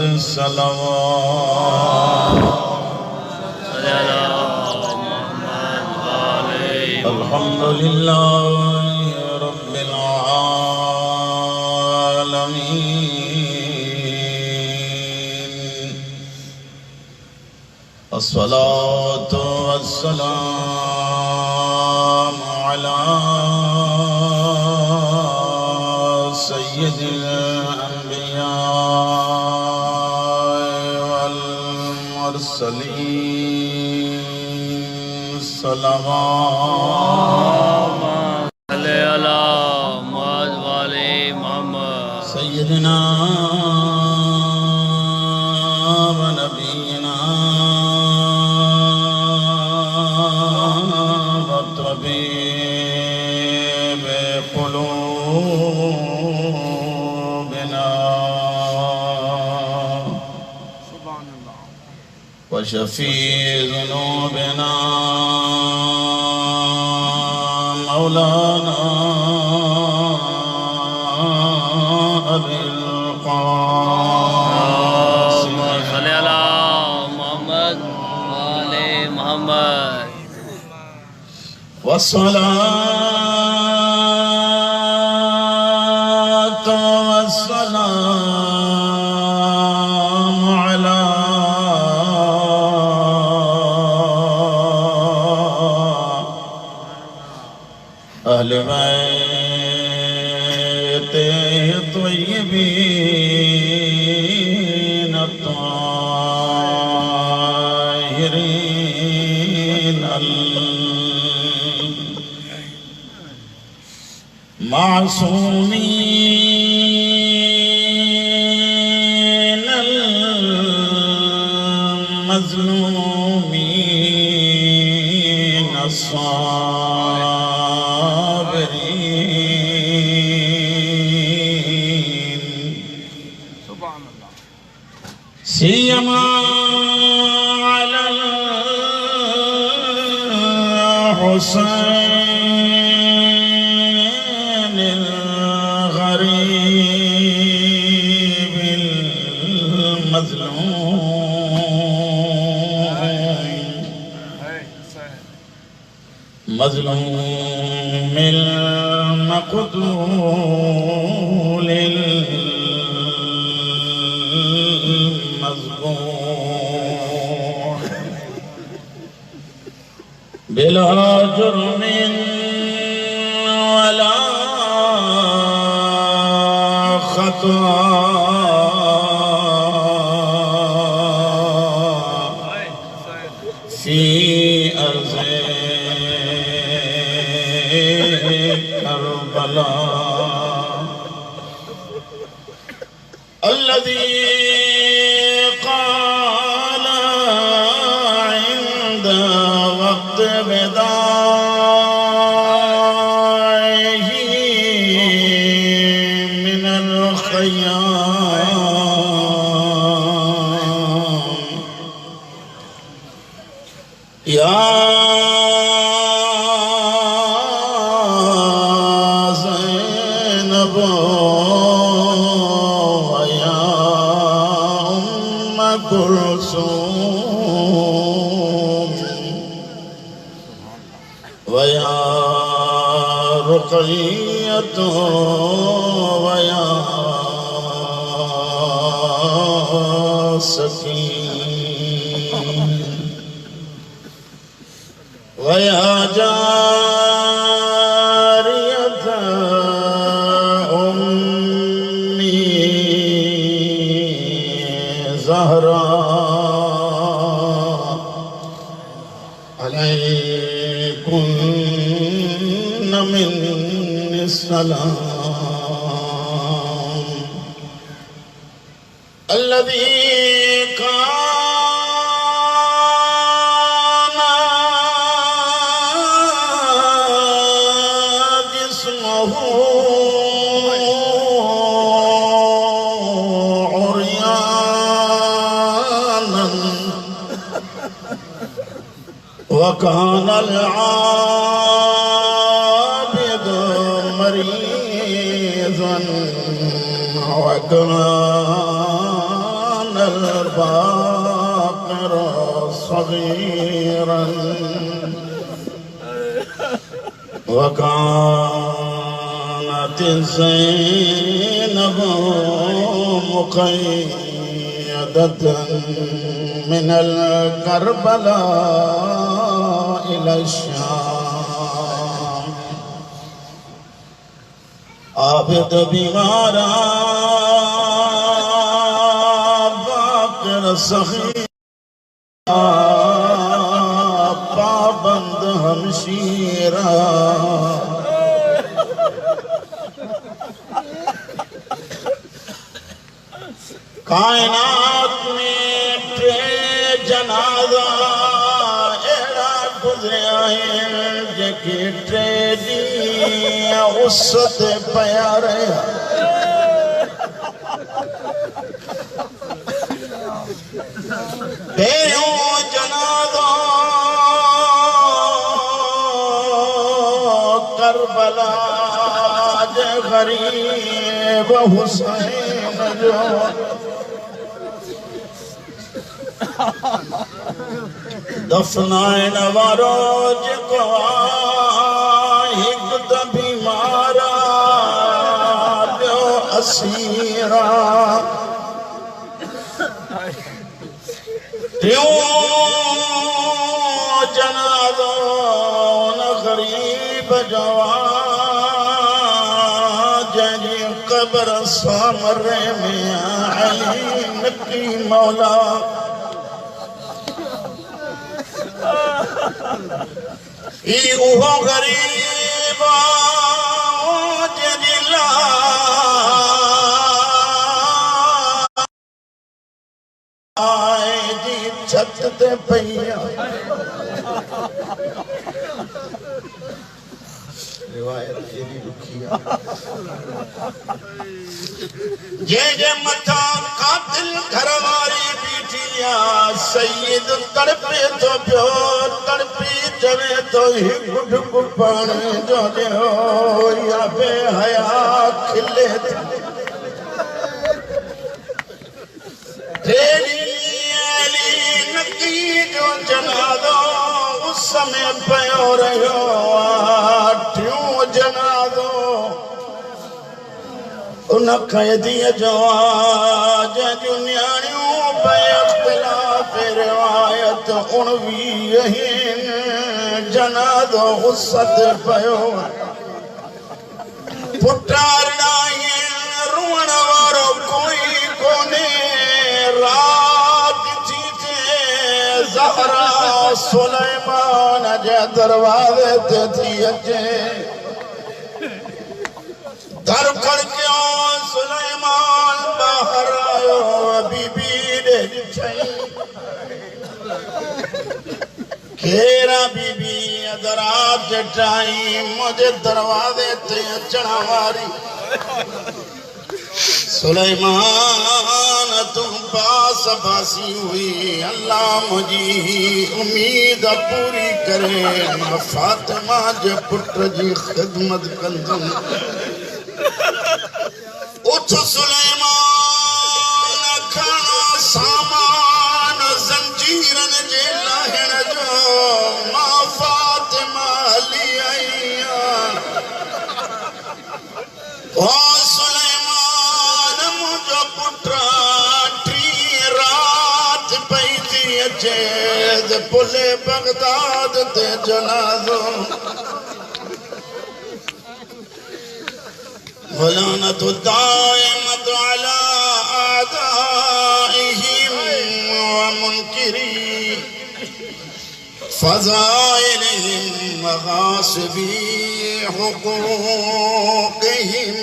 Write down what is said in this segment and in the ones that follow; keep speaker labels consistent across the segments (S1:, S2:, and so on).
S1: محمد صلوات الحمد لله رب العالمين الصلاة والسلام على سيد الأنبياء والمرسلين صلوات
S2: على محمد
S1: سيدنا ونبينا وطبيب قلوبنا وشفيع ذنوبنا مولانا أبي القاسم
S2: صل على محمد وآل محمد
S1: والصلاة والسلام على أهل بيته الطيبين الطاهرين المعصومين المظلومين الصابرين سيما على الحسين الغريب مظلوم المقتول المذبوح بلا جرم ولا خطأ في أرض كربلاء الذي قال عند وقت بداعه من الخيام يا زينب ويا أم كلثوم ويا رقية ويا سكين ويا جارية أمي زهراء عليكن مني السلام الذي كان جسمه عريانا وكان العابد مريضا وكان الباقر صغيرا وكانت زينب مقيدة من الكربلاء إلى الشام عابد بیمارا باقر سخی پابند ہمشیرہ کائنات میں ٹے جنازہ ایڑا گزریا ہے جکی ٹے دیا اس تے پیا رہا پیوں جنازہ کربلا جے غریب حسین جو دفنائن وارو جکو ہک دبی مارا بیو اسیرا تیوں جنازو ن غریب جوان جنی قبر سامرے میں علی نکی مولا وہ غریب جنی لائے دی چھت تے پیا روایت جیلی رکھیا جے متھا قاتل گھرواری بیٹھیا سید تڑپے تو پیو تڑپی جوے تو ہی گڈ گپانے جو دیو یا بے حیا کھلے تیری علی نکی جو جنازو اس سمے پیو رہو آٹھیوں جنازو ان قیدی جو آج جنیانیوں بے اختلاف روایت انوی یہین جنازو غصت پیو پٹار ڈائیں روڑ وارو کوئی کونے رات جیتے زہرا سلیمان جے دروازے تے تھی اجے در کر کے سلیمان باہر آئو بی بی دے چھئی کھیرا بی بی ادرات جٹائی مجھے دروازے تے اچھنا ماری سلیمان تم پاس باسی ہوئی اللہ مجھے امید پوری کرے فاطمہ جے پٹر جی خدمت کندم اٹھ سلیمان کھانا سامان زنجیرن جے لاہن جو ماں فاطمہ لی آئیان سلیمان مجھو پٹرا ٹری رات پیتی اچھے پلے بغداد تے جنازو ولعنت الدائمت على أعدائهم ومنكري فضائلهم وغاصبي حقوقهم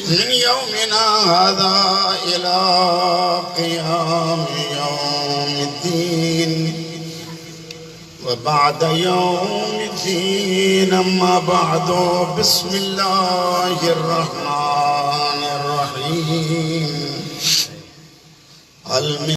S1: من يومنا هذا إلى قيام يوم الدين وبعد يوم الدين أما بعد بسم الله الرحمن الرحيم